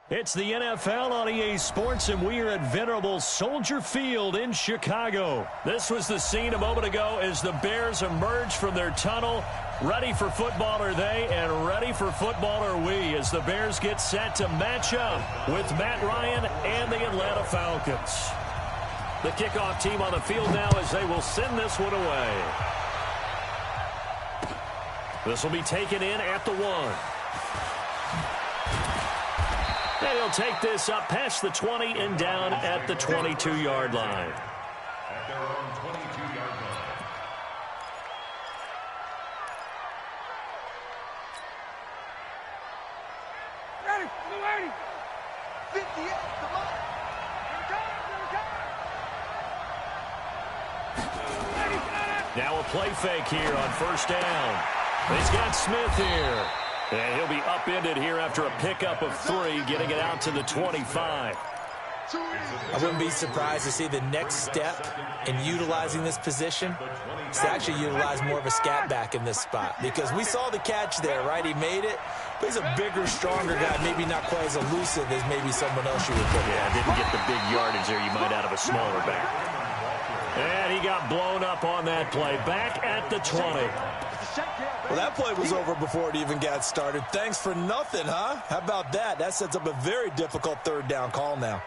It's the NFL on EA Sports, and we are at venerable Soldier Field in Chicago. This was the scene a moment ago as the Bears emerged from their tunnel. Ready for football are they, and ready for football are we, as the Bears get set to match up with Matt Ryan and the Atlanta Falcons. The kickoff team on the field now as they will send this one away. This will be taken in at the 1. And he'll take this up past the 20 and down at the 22-yard line. At their own 22-yard line. Ready, 58, come on. Now a play fake here on first down. He's got Smith here. And he'll be upended here after a pickup of 3, getting it out to the 25. I wouldn't be surprised to see the next step in utilizing this position is to actually utilize more of a scat back in this spot. Because we saw the catch there, right? He made it. But he's a bigger, stronger guy, maybe not quite as elusive as maybe someone else you would put. Yeah, didn't get the big yardage there you might out of a smaller back. And he got blown up on that play. Back at the 20. Well, that play was over before it even got started. Thanks for nothing, huh? How about that? That sets up a very difficult third down call now.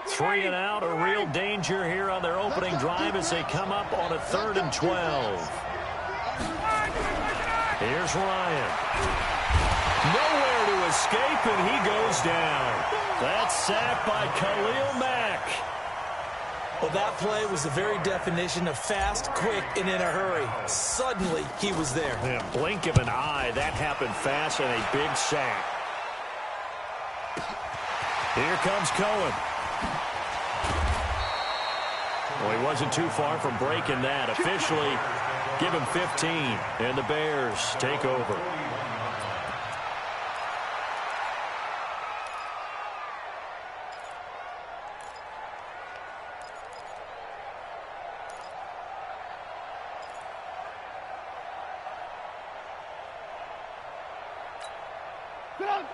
3 and out, a real danger here on their opening drive as they come up on a 3rd and 12. Here's Ryan. Nowhere to escape, and he goes down. That's sacked by Khalil Mack. Well, that play was the very definition of fast, quick, and in a hurry. Suddenly, he was there. In a blink of an eye, that happened fast and a big sack. Here comes Cohen. Well, he wasn't too far from breaking that. Officially, give him 15, and the Bears take over.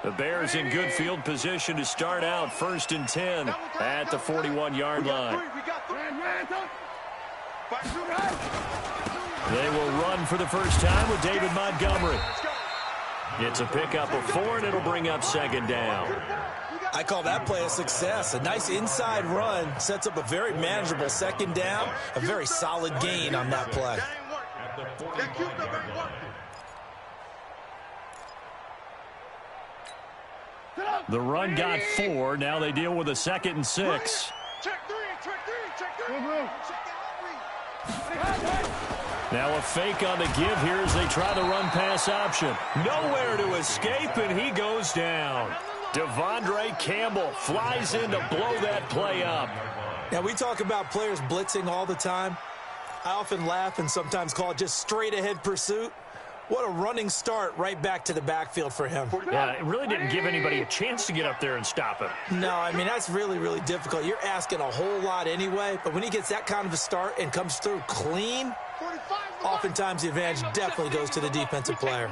The Bears in good field position to start out 1st and 10 at the 41-yard line. They will run for the first time with David Montgomery. It's a pickup of 4, and it'll bring up 2nd down. I call that play a success. A nice inside run sets up a very manageable 2nd down, a very solid gain on that play. The run got 4. Now they deal with a 2nd and 6. Now a fake on the give here as they try the run-pass option. Nowhere to escape, and he goes down. Devondre Campbell flies in to blow that play up. Now, we talk about players blitzing all the time. I often laugh and sometimes call it just straight-ahead pursuit. What a running start right back to the backfield for him. Yeah, it really didn't give anybody a chance to get up there and stop him. No, I mean, that's really, really difficult. You're asking a whole lot anyway, but when he gets that kind of a start and comes through clean, oftentimes the advantage definitely goes to the defensive player.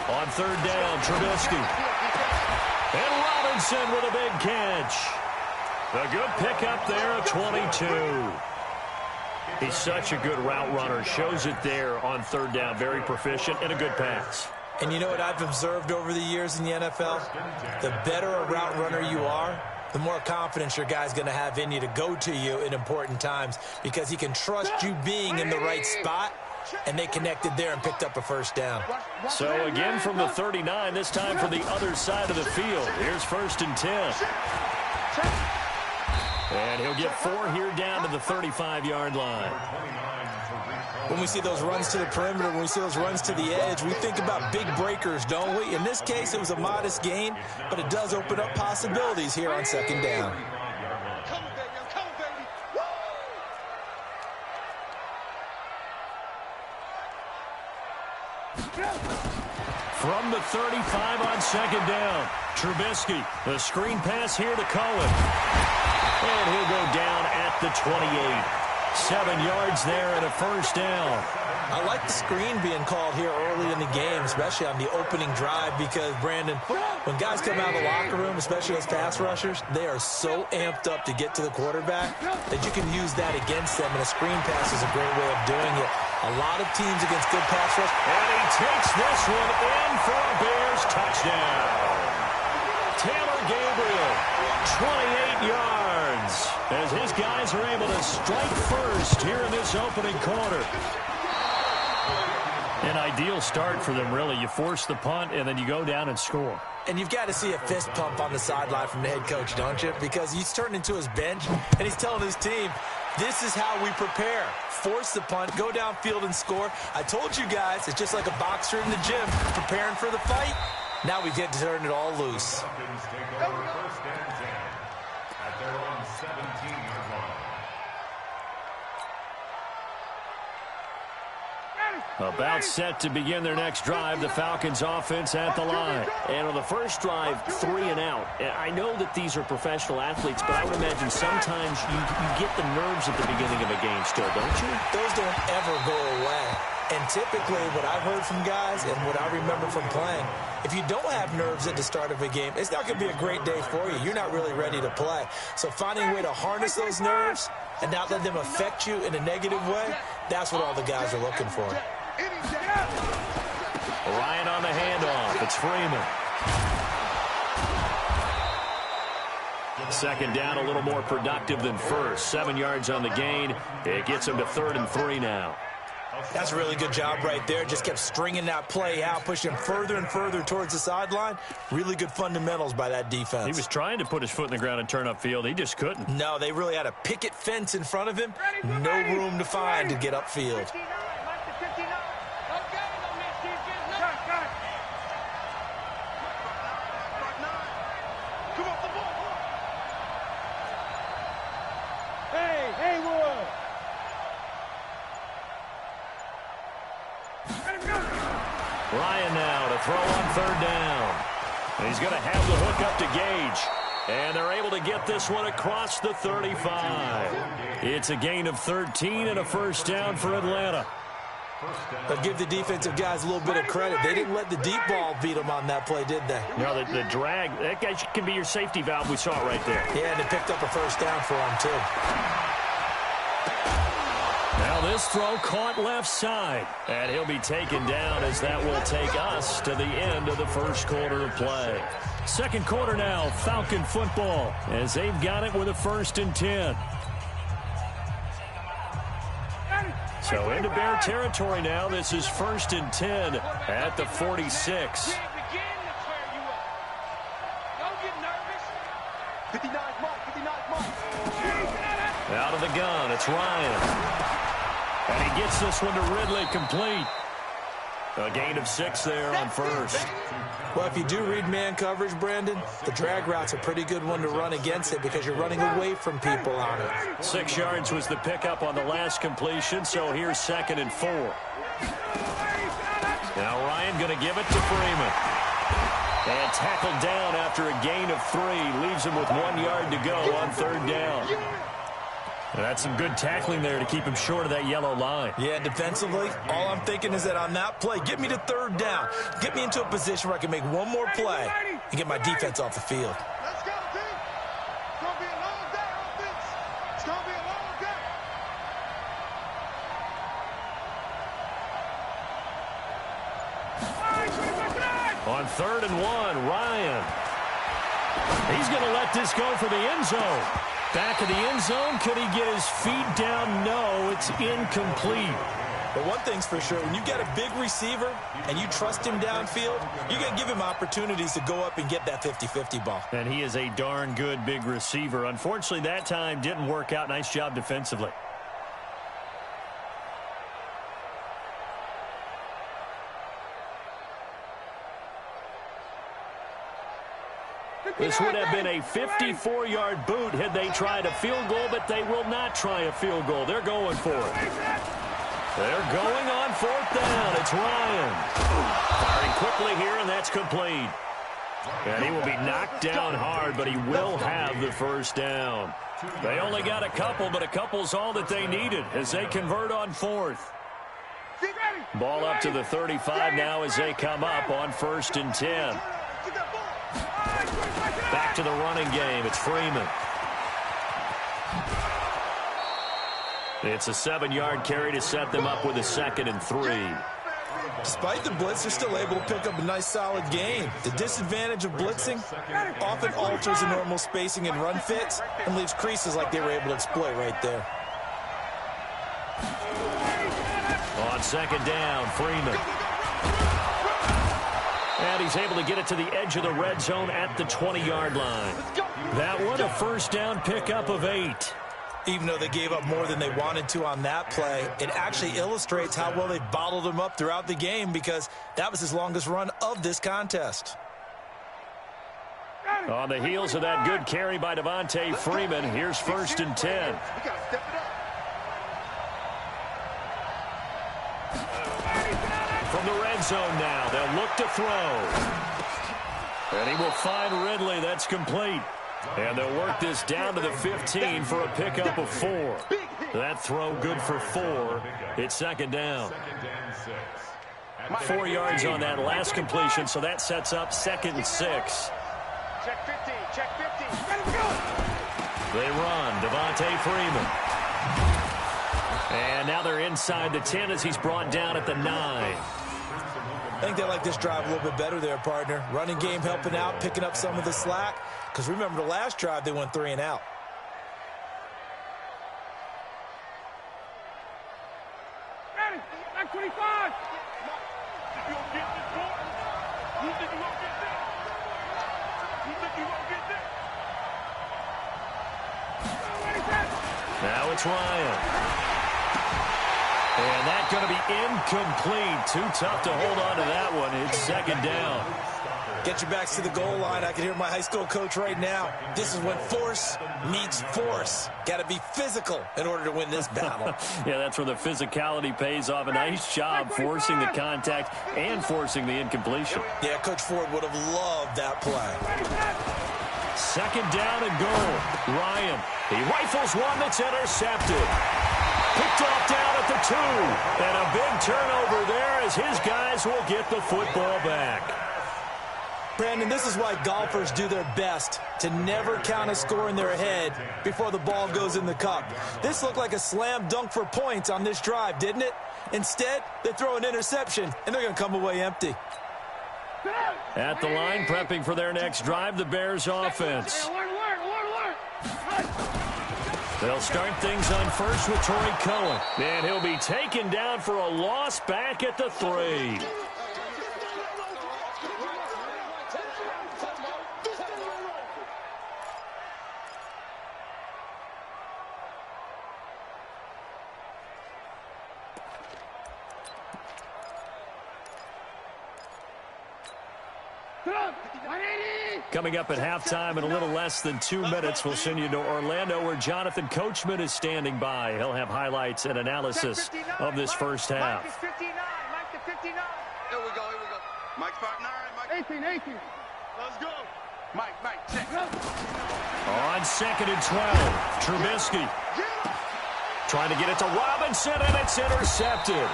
On 3rd down, Trubisky. And Robinson with a big catch. A good pickup there at 22. He's such a good route runner. Shows it there on 3rd down. Very proficient and a good pass. And you know what I've observed over the years in the NFL? The better a route runner you are, the more confidence your guy's going to have in you to go to you in important times because he can trust you being in the right spot, and they connected there and picked up a 1st down. So again from the 39, this time for the other side of the field. Here's 1st and 10. And he'll get 4 here down to the 35-yard line. When we see those runs to the perimeter, when we see those runs to the edge, we think about big breakers, don't we? In this case, it was a modest gain, but it does open up possibilities here on 2nd down. From the 35 on 2nd down, Trubisky, the screen pass here to Cohen. And he'll go down at the 28. 7 yards there and a first down. I like the screen being called here early in the game, especially on the opening drive, because, Brandon, when guys come out of the locker room, especially as pass rushers, they are so amped up to get to the quarterback that you can use that against them, and a screen pass is a great way of doing it. A lot of teams against good pass rush. And he takes this one in for a Bears touchdown. Taylor Gabriel, 28 yards, as his guys are able to strike first here in this opening quarter. An ideal start for them, really. You force the punt, and then you go down and score. And you've got to see a fist pump on the sideline from the head coach, don't you? Because he's turned into his bench, and he's telling his team, this is how we prepare. Force the punt, go downfield and score. I told you guys, it's just like a boxer in the gym preparing for the fight. Now we get to turn it all loose. About set to begin their next drive, the Falcons offense at the line. And on the first drive, 3 and out. I know that these are professional athletes, but I would imagine sometimes you get the nerves at the beginning of a game still, don't you? Those don't ever go away. And typically what I've heard from guys and what I remember from playing, if you don't have nerves at the start of a game, it's not going to be a great day for you. You're not really ready to play. So finding a way to harness those nerves and not let them affect you in a negative way, that's what all the guys are looking for. Ryan on the handoff. It's Freeman. Second down, a little more productive than first. 7 yards on the gain. It gets him to 3rd and 3 now. That's a really good job right there. Just kept stringing that play out, pushing him further and further towards the sideline. Really good fundamentals by that defense. He was trying to put his foot in the ground and turn upfield. He just couldn't. No, they really had a picket fence in front of him. No room to find to get upfield. Ryan now to throw on 3rd down. And he's going to have the hook up to Gage. And they're able to get this one across the 35. It's a gain of 13 and a first down for Atlanta. But give the defensive guys a little bit of credit. They didn't let the deep ball beat them on that play, did they? No, the drag, that guy can be your safety valve. We saw it right there. Yeah, and they picked up a first down for him, too. Now this throw caught left side, and he'll be taken down as that will take us to the end of the first quarter of play. Second quarter now, Falcon football, as they've got it with a 1st and 10. So into Bear territory now. This is 1st and 10 at the 46. Out of the gun, it's Ryan. And he gets this one to Ridley, complete. A gain of 6 there on first. Well, if you do read man coverage, Brandon, the drag route's a pretty good one to run against it because you're running away from people on it. 6 yards was the pickup on the last completion, so here's 2nd and 4. Now Ryan going to give it to Freeman. And tackled down after a gain of 3. Leaves him with 1 yard to go on 3rd down. And that's some good tackling there to keep him short of that yellow line. Yeah, defensively, all I'm thinking is that on that play, get me to 3rd down. Get me into a position where I can make one more play and get my defense off the field. Let's go, team. It's going to be a long day, offense. It's going to be a long day. On 3rd and 1, Ryan. He's going to let this go for the end zone. Back of the end zone. Could he get his feet down? No, it's incomplete. But one thing's for sure, when you got a big receiver and you trust him downfield, you're going to give him opportunities to go up and get that 50-50 ball. And he is a darn good big receiver. Unfortunately, that time didn't work out. Nice job defensively. This would have been a 54-yard boot had they tried a field goal, but they will not try a field goal. They're going for it. They're going on 4th down. It's Ryan. Firing quickly here, and that's complete. And he will be knocked down hard, but he will have the first down. They only got a couple, but a couple's all that they needed as they convert on fourth. Ball up to the 35 now as they come up on 1st and 10. Back to the running game. It's Freeman. It's a 7-yard carry to set them up with a 2nd and 3. Despite the blitz, they're still able to pick up a nice, solid gain. The disadvantage of blitzing often alters the normal spacing and run fits and leaves creases like they were able to exploit right there. On 2nd down, Freeman. And he's able to get it to the edge of the red zone at the 20-yard line. That one, a first down pickup of 8. Even though they gave up more than they wanted to on that play, it actually illustrates how well they bottled them up throughout the game because that was his longest run of this contest. On the heels of that good carry by Devontae Freeman, here's 1st and 10. From the red zone now, they'll look to throw. And he will find Ridley. That's complete. And they'll work this down to the 15 for a pickup of 4. That throw good for 4. It's 2nd down. 4 yards on that last completion, so that sets up 2nd and 6. Check 50, check 50. They run, Devontae Freeman. And now they're inside the 10 as he's brought down at the 9. I think they like this drive a little bit better there, partner. Running game helping out, picking up some of the slack. Because remember, the last drive, they went 3 and out. Ready, back 25. You gonna get this, boy? You think you gonna get this? You think you gonna get this? Now it's Ryan. And that's going to be incomplete. Too tough to hold on to that one. It's 2nd down. Get your backs to the goal line. I can hear my high school coach right now. This is when force meets force. Got to be physical in order to win this battle. Yeah, that's where the physicality pays off. A nice job forcing the contact and forcing the incompletion. Yeah, Coach Ford would have loved that play. 2nd down and goal. Ryan, he rifles one that's intercepted. Picked off down at the 2. And a big turnover there as his guys will get the football back. Brandon, this is why golfers do their best to never count a score in their head before the ball goes in the cup. This looked like a slam dunk for points on this drive, didn't it? Instead, they throw an interception, and they're going to come away empty. At the line, prepping for their next drive, the Bears offense. They'll start things on first with Torrey Cohen. And he'll be taken down for a loss back at the 3. Coming up at halftime in a little less than 2 minutes, we'll send you to Orlando where Jonathan Coachman is standing by. He'll have highlights and analysis of this first half. Mike is 59. Mike to 59. Here we go. Mike's partner. Mike. 18. Let's go. Mike, check. On 2nd and 12, Trubisky trying to get it to Robinson, and it's intercepted.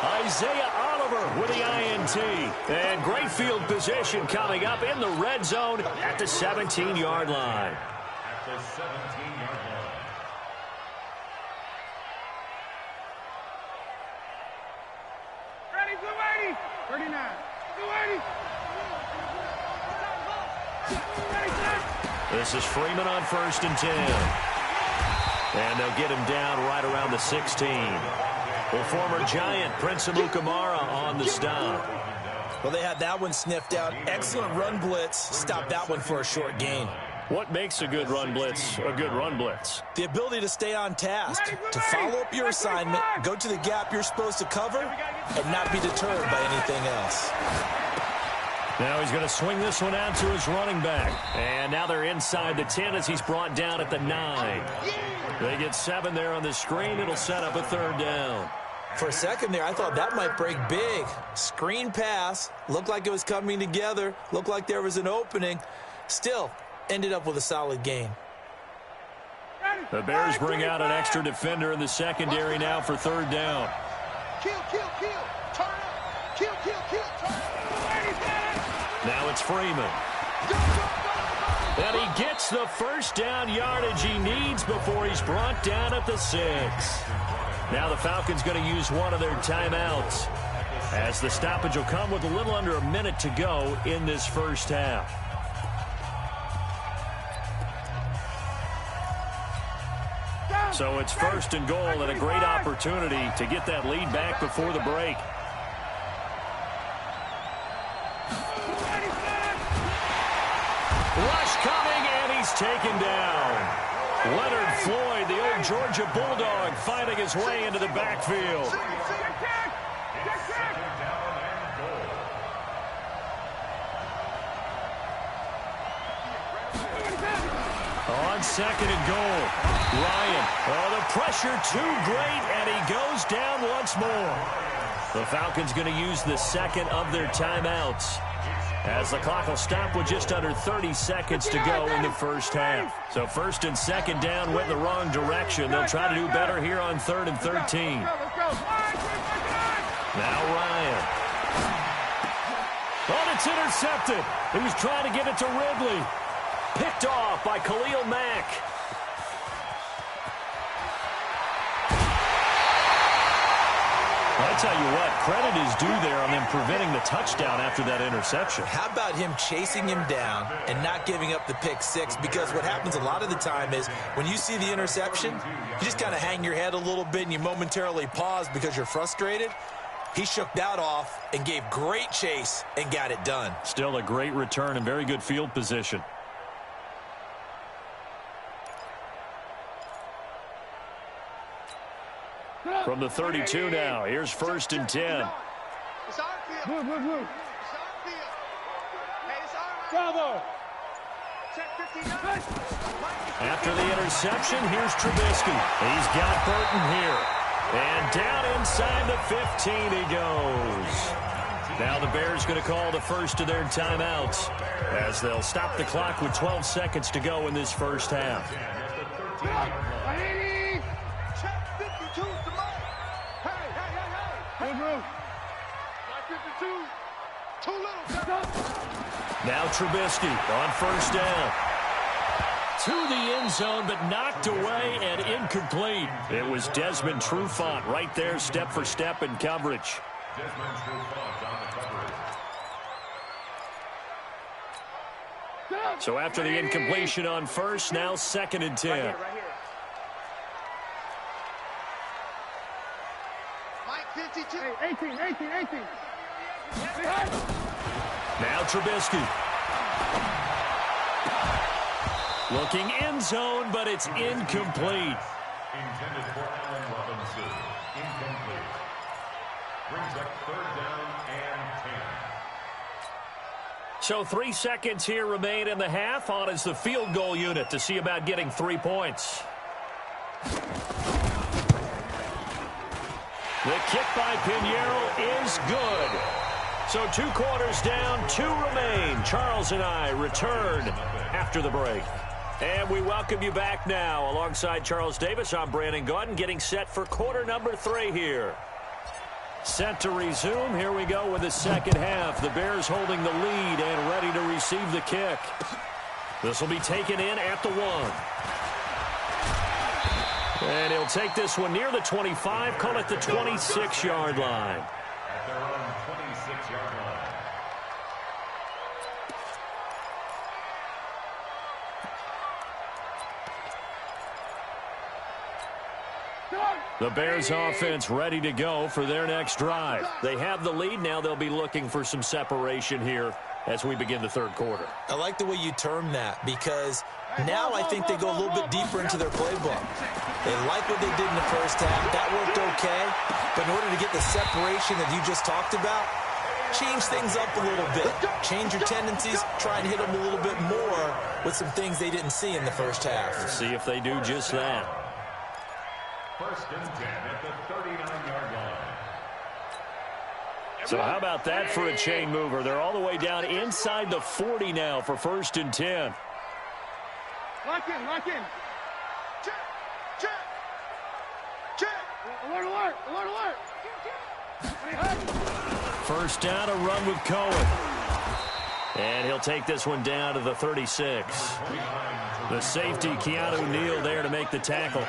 Isaiah Oliver with the INT. And great field position coming up in the red zone at the 17-yard line. At the 17-yard line. Ready, blue 80. 39. Blue 80. This is Freeman on 1st and 10. And they'll get him down right around the 16. Well, former Giant Prince Amukamara on the stop. Well, they had that one sniffed out. Excellent run blitz. Stopped that one for a short gain. What makes a good run blitz a good run blitz? The ability to stay on task, to follow up your assignment, go to the gap you're supposed to cover, and not be deterred by anything else. Now he's going to swing this one out to his running back. And now they're inside the 10 as he's brought down at the 9. They get 7 there on the screen. It'll set up a 3rd down. For a second there, I thought that might break big. Screen pass. Looked like it was coming together. Looked like there was an opening. Still, ended up with a solid gain. The Bears bring out an extra defender in the secondary now for third down. Kill, kill, kill. Turn up. Kill, kill, kill. Turn up. Now it's Freeman. And he gets the first down yardage he needs before he's brought down at the 6. Now the Falcons going to use one of their timeouts, as the stoppage will come with a little under a minute to go in this first half. So it's first and goal and a great opportunity to get that lead back before the break. Rush coming, and he's taken down. Leonard Floyd, the old Georgia Bulldog, fighting his way into the backfield. On second and goal, Ryan. Oh, the pressure too great, and he goes down once more. The Falcons going to use the second of their timeouts, as the clock will stop with just under 30 seconds to go in the first half. So first and second down went the wrong direction. They'll try to do better here on 3rd and 13. Now Ryan. Oh, it's intercepted. He was trying to give it to Ridley. Picked off by Khalil Mack. I tell you what, credit is due there on them preventing the touchdown after that interception. How about him chasing him down and not giving up the pick 6? Because what happens a lot of the time is when you see the interception, you just kind of hang your head a little bit and you momentarily pause because you're frustrated. He shook that off and gave great chase and got it done. Still a great return and very good field position. From the 32 now, here's first and 10. It's our field. Move. It's our field. Hey, it's our Bravo. Check 59. After the interception, here's Trubisky. He's got Burton here. And down inside the 15 he goes. Now the Bears going to call the first of their timeouts, as they'll stop the clock with 12 seconds to go in this first half. Check 52 to Mike. Hey. Good move. Like 52. Too little. Now Trubisky on first down. To the end zone, but knocked away and incomplete. It was Desmond Trufant right there, step for step in coverage. Desmond Trufant on the coverage. So after the incompletion on first, now second and 10. Right here. Mike 52. Hey, 18. Now Trubisky. Looking end zone, but it's incomplete. Intended for Allen Robinson. Incomplete. Brings up third down and 10. So 3 seconds here remain in the half. On is the field goal unit to see about getting 3 points. The kick by Pinheiro is good. So 2 quarters down, 2 remain. Charles and I return after the break. And we welcome you back now. Alongside Charles Davis, I'm Brandon Gaudin, getting set for quarter number 3 here. Set to resume. Here we go with the second half. The Bears holding the lead and ready to receive the kick. This will be taken in at the 1. And he'll take this one near the 25, call it the 26-yard line. At their own 26-yard line. The Bears offense ready to go for their next drive. They have the lead. Now they'll be looking for some separation here as we begin the third quarter. I like the way you term that, because now I think they go a little bit deeper into their playbook. They like what they did in the first half. That worked okay. But in order to get the separation that you just talked about, change things up a little bit. Change your tendencies. Try and hit them a little bit more with some things they didn't see in the first half. See if they do just that. First and 10 at the 39-yard line. So how about that for a chain mover? They're all the way down inside the 40 now for first and 10. Lock in, lock in. Check, check, check. Alert, alert, alert, alert. First down, a run with Cohen. And he'll take this one down to the 36. The safety, Keanu Neal, there to make the tackle.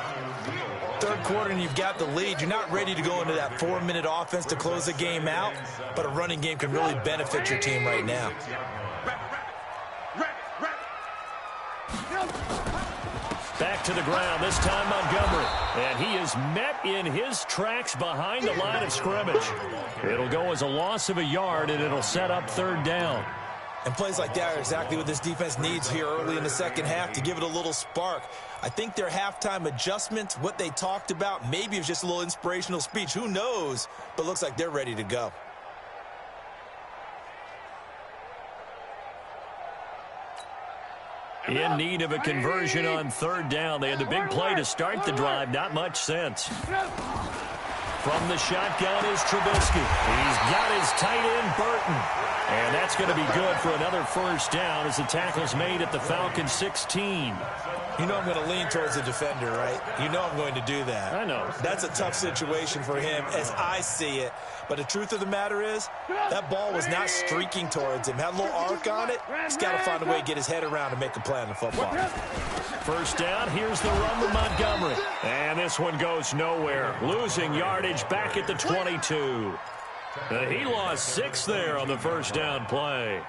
Third quarter and you've got the lead. You're not ready to go into that 4-minute offense to close the game out, but a running game can really benefit your team right now. Back to the ground, this time Montgomery. And he is met in his tracks behind the line of scrimmage. It'll go as a loss of a yard, and it'll set up third down. And plays like that are exactly what this defense needs here early in the second half to give it a little spark. I think their halftime adjustments, what they talked about, maybe it was just a little inspirational speech. Who knows? But looks like they're ready to go. In need of a conversion on third down. They had the big play to start the drive. Not much sense. From the shotgun is Trubisky. He's got his tight end, Burton. And that's going to be good for another first down as the tackle's made at the Falcons 16. You know I'm going to lean towards the defender, right? You know I'm going to do that. I know. That's a tough situation for him as I see it. But the truth of the matter is, that ball was not streaking towards him. Had a little arc on it. He's got to find a way to get his head around and make a play on the football. First down, here's the run with Montgomery. And this one goes nowhere. Losing yardage back at the 22. He lost 6 there on the first down play.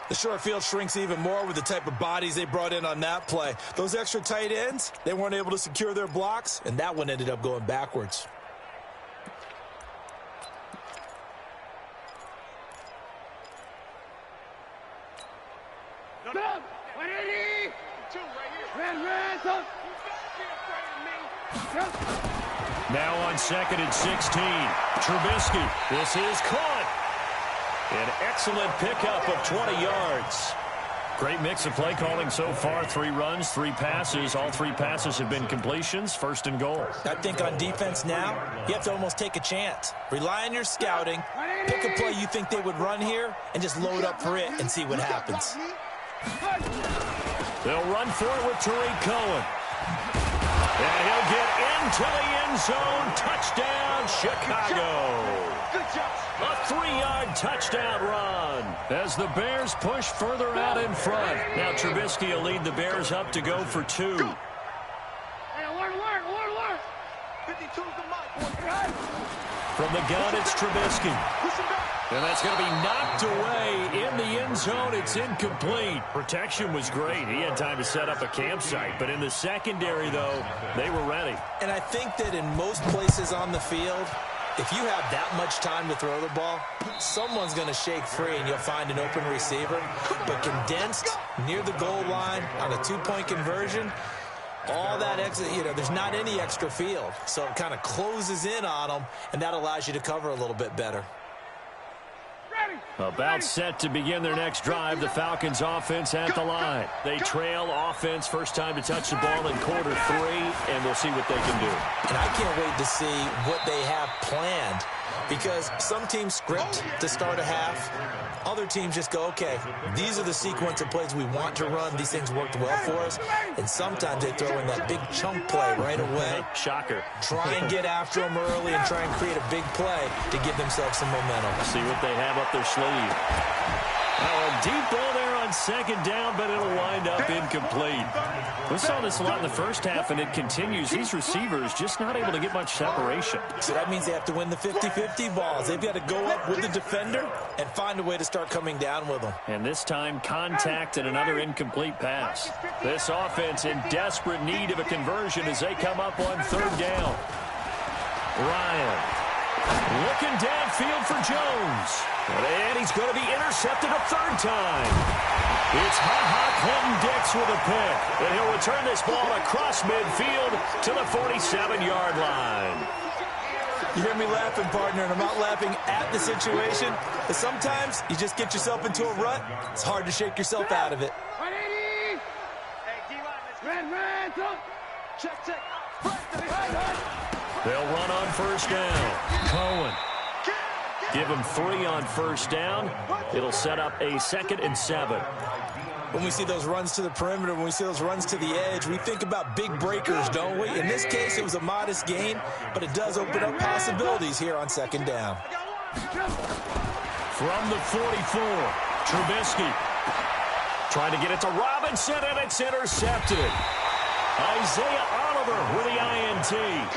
The short field shrinks even more with the type of bodies they brought in on that play. Those extra tight ends, they weren't able to secure their blocks, and that one ended up going backwards. Now on second and 16. Trubisky. This is caught. An excellent pickup of 20 yards. Great mix of play calling so far. 3 runs, 3 passes. All 3 passes have been completions. First and goal. I think on defense now, you have to almost take a chance. Rely on your scouting. Pick a play you think they would run here and just load up for it and see what happens. They'll run for it with Tariq Cohen. And he'll get into the end zone. Touchdown, Chicago. A 3-yard touchdown run as the Bears push further out in front. Now Trubisky will lead the Bears up to go for 2. Hey, alert, alert, alert, alert. 52's the mark. From the gun, it's Trubisky. And that's going to be knocked away in the end zone. It's incomplete. Protection was great. He had time to set up a campsite. But in the secondary, though, they were ready. And I think that in most places on the field, if you have that much time to throw the ball, someone's going to shake free and you'll find an open receiver. But condensed near the goal line on a 2-point conversion, all that extra, there's not any extra field. So it kind of closes in on them, and that allows you to cover a little bit better. About set to begin their next drive, the Falcons offense at the line. They trail offense, first time to touch the ball in quarter 3, and we'll see what they can do. And I can't wait to see what they have planned, because some teams script to start a half. Other teams just go, okay, these are the sequence of plays we want to run. These things worked well for us. And sometimes they throw in that big chunk play right away. Shocker. Try and get after them early and try and create a big play to give themselves some momentum. See what they have up their sleeve. Now a deep ball there on second down, but it'll wind up incomplete. We saw this a lot in the first half, and it continues. These receivers just not able to get much separation. So that means they have to win the 50-50 balls. They've got to go up with the defender and find a way to start coming down with them. And this time, contact and another incomplete pass. This offense in desperate need of a conversion as they come up on third down. Ryan looking downfield for Jones. And he's going to be intercepted a third time. It's Clinton-Dix with a pick. And he'll return this ball across midfield to the 47-yard line. You hear me laughing, partner, and I'm not laughing at the situation. But sometimes you just get yourself into a rut. It's hard to shake yourself out of it. 180. Hey, D-line, let's red, up. Check. They'll run on first down. Cohen. Give him 3 on first down. It'll set up a 2nd and 7. When we see those runs to the perimeter, when we see those runs to the edge, we think about big breakers, don't we? In this case, it was a modest gain, but it does open up possibilities here on 2nd down. From the 44, Trubisky. Trying to get it to Robinson, and it's intercepted. Isaiah Oliver with the INT.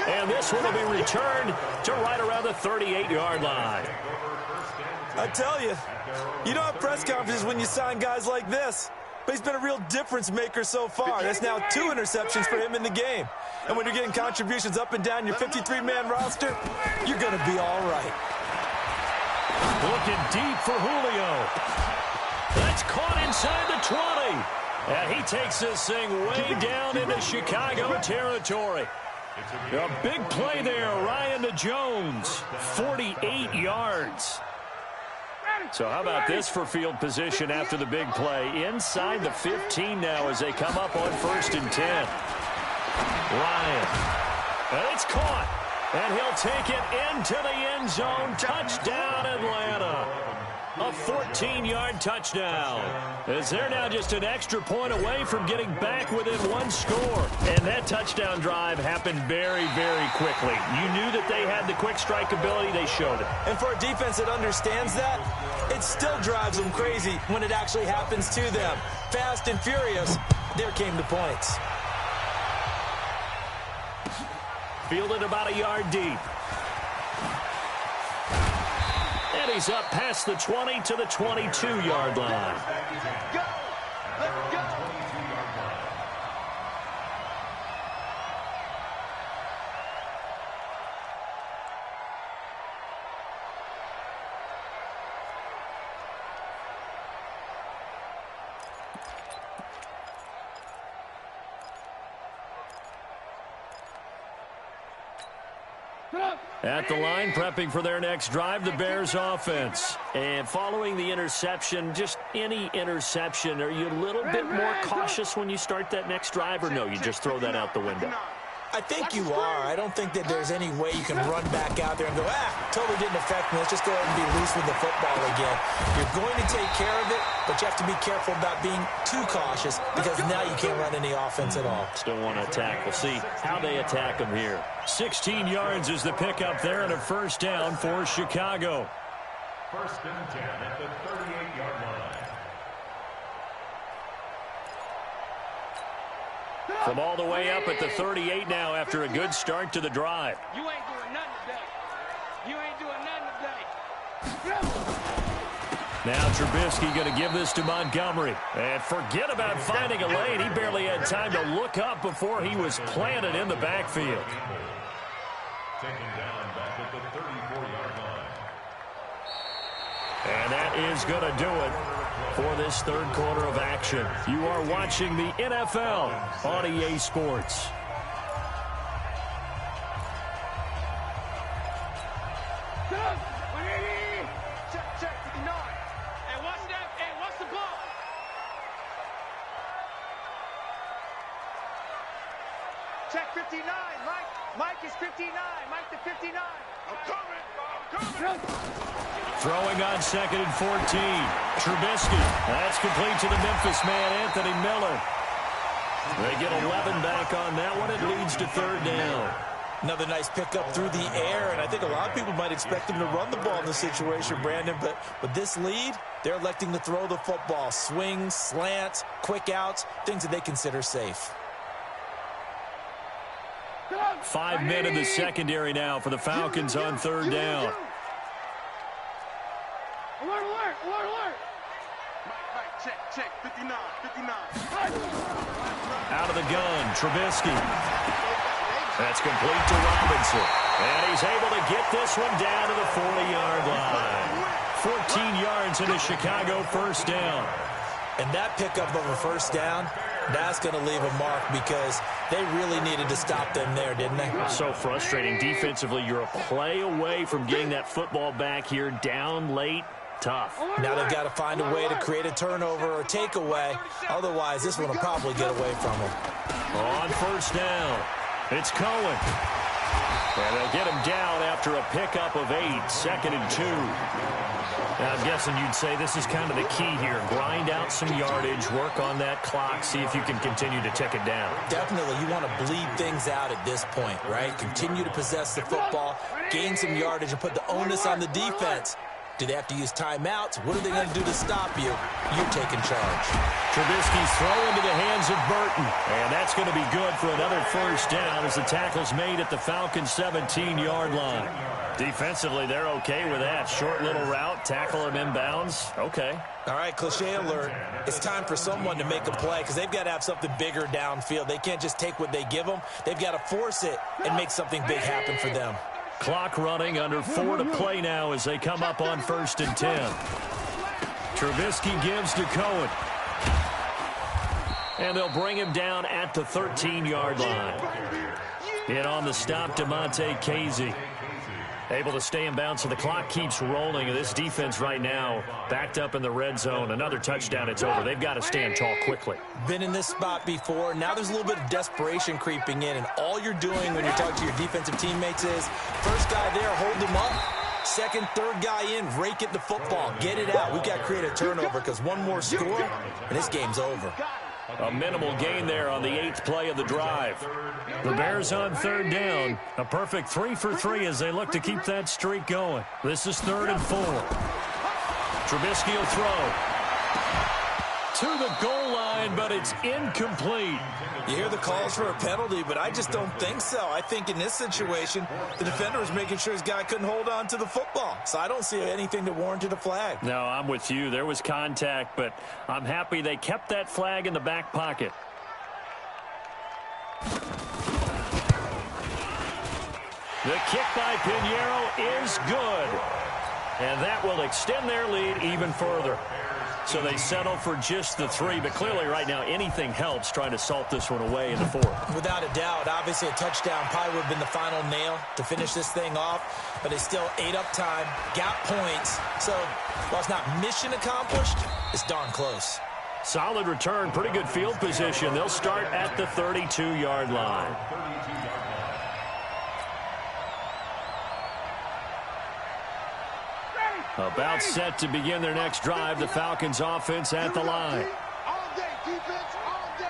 And this one will be returned to right around the 38-yard line. I tell you, you don't have press conferences when you sign guys like this. But he's been a real difference maker so far. That's now 2 interceptions for him in the game. And when you're getting contributions up and down your 53-man roster, you're going to be all right. Looking deep for Julio. That's caught inside the 20. And he takes this thing way down into Chicago territory. A big play there, Ryan to Jones. 48 yards. So how about this for field position after the big play? Inside the 15 now as they come up on 1st and 10. Ryan. And it's caught. And he'll take it into the end zone. Touchdown, Atlanta. A 14-yard touchdown. As they're now just an extra point away from getting back within 1 score. And that touchdown drive happened very, very quickly. You knew that they had the quick strike ability. They showed it. And for a defense that understands that, it still drives them crazy when it actually happens to them. Fast and furious, there came the points. Fielded about a yard deep. And he's up past the 20 to the 22-yard line. Go! Let's go! At the line, prepping for their next drive, the Bears offense. And following the interception, just any interception, are you a little bit more cautious when you start that next drive, or no, you just throw that out the window? I think you are. I don't think that there's any way you can run back out there and go, totally didn't affect me. Let's just go ahead and be loose with the football again. You're going to take care of it, but you have to be careful about being too cautious because now you can't run any offense at all. Still want to attack. We'll see how they attack them here. 16 yards is the pickup there and a 1st down for Chicago. 1st and 10 at the 38-yard line. From all the way up at the 38 now after a good start to the drive. You ain't doing nothing today. You ain't doing nothing today. Now Trubisky going to give this to Montgomery. And forget about finding a lane. He barely had time to look up before he was planted in the backfield. Taken down back at the 34-yard line. And that is going to do it for this 3rd quarter of action. You are watching the NFL on EA Sports. Check 59. And what's that? And what's the ball? Check 59. Mike is 59. Mike to 59. I'm coming. Throwing on 2nd and 14. Trubisky. That's complete to the Memphis man, Anthony Miller. They get 11 back on that one. It leads to 3rd down. Another nice pickup through the air, and I think a lot of people might expect them to run the ball in this situation, Brandon, but with this lead, they're electing to throw the football. Swings, slants, quick outs, things that they consider safe. 5 men in the secondary now for the Falcons on 3rd down. Alert. Mike, check 59. Out of the gun, Trubisky. That's complete to Robinson. And he's able to get this one down to the 40-yard line. 14 yards into Chicago 1st down. And that pickup of a 1st down, that's going to leave a mark because they really needed to stop them there, didn't they? So frustrating. Defensively, you're a play away from getting that football back here down late. Tough. Now they've got to find a way to create a turnover or takeaway. Otherwise, this one will probably get away from them. On 1st down, it's Cohen. And They'll get him down after a pickup of 8, 2nd and 2. Now, I'm guessing you'd say this is kind of the key here. Grind out some yardage, work on that clock, see if you can continue to tick it down. Definitely, you want to bleed things out at this point, right? Continue to possess the football, gain some yardage, and put the onus on the defense. Do they have to use timeouts? What are they going to do to stop you? You're taking charge. Trubisky's throw into the hands of Burton. And that's going to be good for another first down as the tackle's made at the Falcons' 17-yard line. Defensively, they're okay with that. Short little route, tackle him inbounds. Okay. All right, cliche alert. It's time for someone to make a play because they've got to have something bigger downfield. They can't just take what they give them. They've got to force it and make something big happen for them. Clock running, under 4 to play now as they come up on 1st and 10. Trubisky gives to Cohen. And they'll bring him down at the 13-yard line. In on the stop, DeMonte Casey. Able to stay in bounds, so the clock keeps rolling. This defense right now backed up in the red zone. Another touchdown, it's over. They've got to stand tall quickly. Been in this spot before. Now there's a little bit of desperation creeping in, and all you're doing when you're talking to your defensive teammates is first guy there, hold him up. Second, third guy in, rake it the football. Get it out. We've got to create a turnover because one more score, and this game's over. A minimal gain there on the 8th play of the drive. The Bears on 3rd down. A perfect 3 for 3 as they look to keep that streak going. This is 3rd and 4. Trubisky will throw to the goal line, but it's incomplete. You hear the calls for a penalty, but I just don't think so. I think in this situation, the defender was making sure his guy couldn't hold on to the football. So I don't see anything that warranted a flag. No, I'm with you. There was contact, but I'm happy they kept that flag in the back pocket. The kick by Pinheiro is good. And that will extend their lead even further. So they settle for just the 3, but clearly right now anything helps trying to salt this one away in the 4th. Without a doubt, obviously a touchdown probably would have been the final nail to finish this thing off, but they still ate up time, got points. So while it's not mission accomplished, it's darn close. Solid return, pretty good field position. They'll start at the 32-yard line. About set to begin their next drive. The Falcons offense at the line. All day, defense, all day.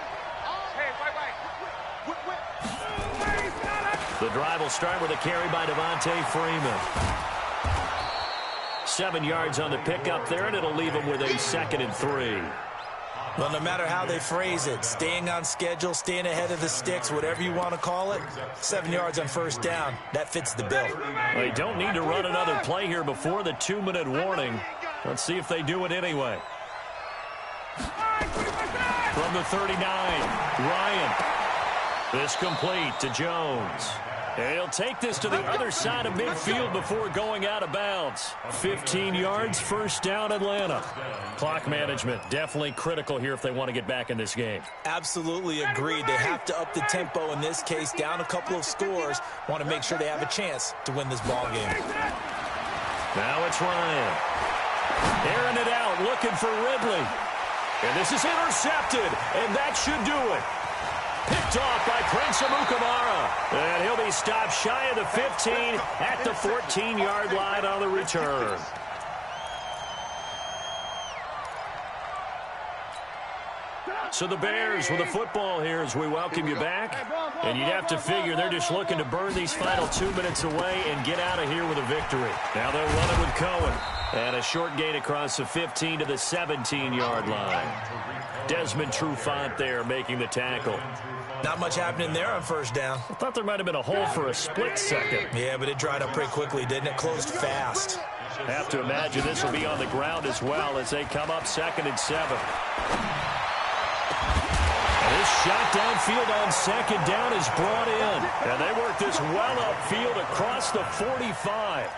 The drive will start with a carry by Devontae Freeman. 7 yards on the pickup there, and it'll leave them with a 2nd and 3. Well, no matter how they phrase it, staying on schedule, staying ahead of the sticks, whatever you want to call it, 7 yards on 1st down, that fits the bill. They don't need to run another play here before the 2-minute warning. Let's see if they do it anyway. From the 39, Ryan. This complete to Jones. And he'll take this to the other side of midfield before going out of bounds. 15 yards, 1st down, Atlanta. Clock management, definitely critical here if they want to get back in this game. Absolutely agreed. They have to up the tempo in this case, down a couple of scores. Want to make sure they have a chance to win this ball game. Now it's Ryan. Airing it out, looking for Ridley. And this is intercepted, and that should do it. Picked off by Prince Amukamara. And he'll be stopped shy of the 15 at the 14-yard line on the return. So the Bears with the football here as we welcome you back. And you'd have to figure they're just looking to burn these final 2 minutes away and get out of here with a victory. Now they'll run it with Cohen. And a short gain across the 15 to the 17-yard line. Desmond Trufant there making the tackle. Not much happening there on 1st down. I thought there might have been a hole for a split second. Yeah, but it dried up pretty quickly, didn't it? Closed fast. Have to imagine this will be on the ground as well as they come up 2nd and 7. And this shot downfield on 2nd down is brought in. And they work this well upfield across the 45.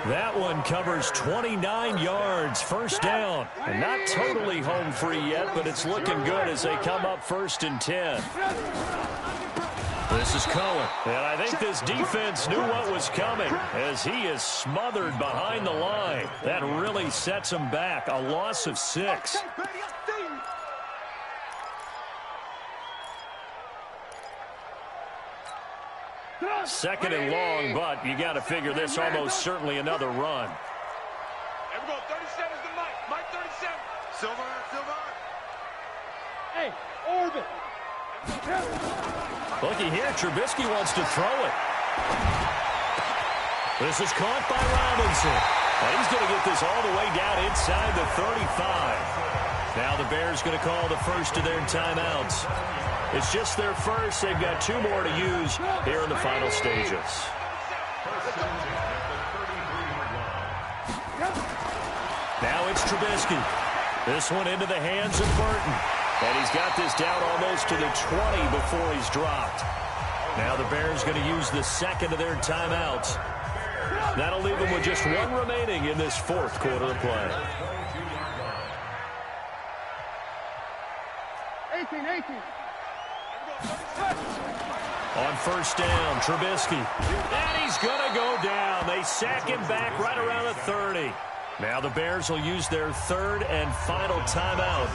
That one covers 29 yards, 1st down. And not totally home free yet, but it's looking good as they come up 1st and 10. This is Cohen. And I think this defense knew what was coming as he is smothered behind the line. That really sets him back. A loss of 6. Second and long, but you got to figure this almost certainly another run. There we go. 37 is the Mike. Mike 37. Silver. Hey, Orbit. Looky here, Trubisky wants to throw it. This is caught by Robinson. And he's going to get this all the way down inside the 35. Now the Bears going to call the first of their timeouts. It's just their first. They've got 2 more to use here in the final stages. Now it's Trubisky. This one into the hands of Burton. And he's got this down almost to the 20 before he's dropped. Now the Bears going to use the second of their timeouts. That'll leave them with just 1 remaining in this 4th quarter of play. 18. On first down, Trubisky. And he's going to go down. They sack him back right around the 30. Now the Bears will use their 3rd and final timeout.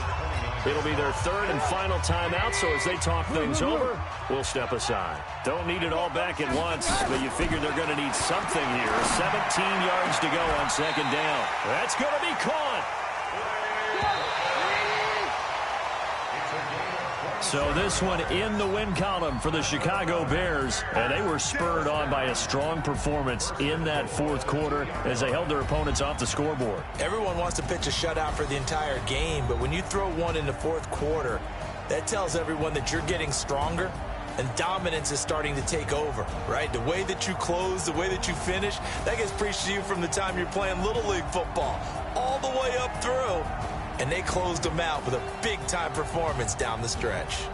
It'll be their 3rd and final timeout, so as they talk things over, we'll step aside. Don't need it all back at once, but you figure they're going to need something here. 17 yards to go on second down. That's going to be caught. So this one in the win column for the Chicago Bears, and they were spurred on by a strong performance in that 4th quarter as they held their opponents off the scoreboard. Everyone wants to pitch a shutout for the entire game, but when you throw one in the 4th quarter, that tells everyone that you're getting stronger and dominance is starting to take over, right? The way that you close, the way that you finish, that gets preached to you from the time you're playing Little League football all the way up through. And they closed them out with a big-time performance down the stretch.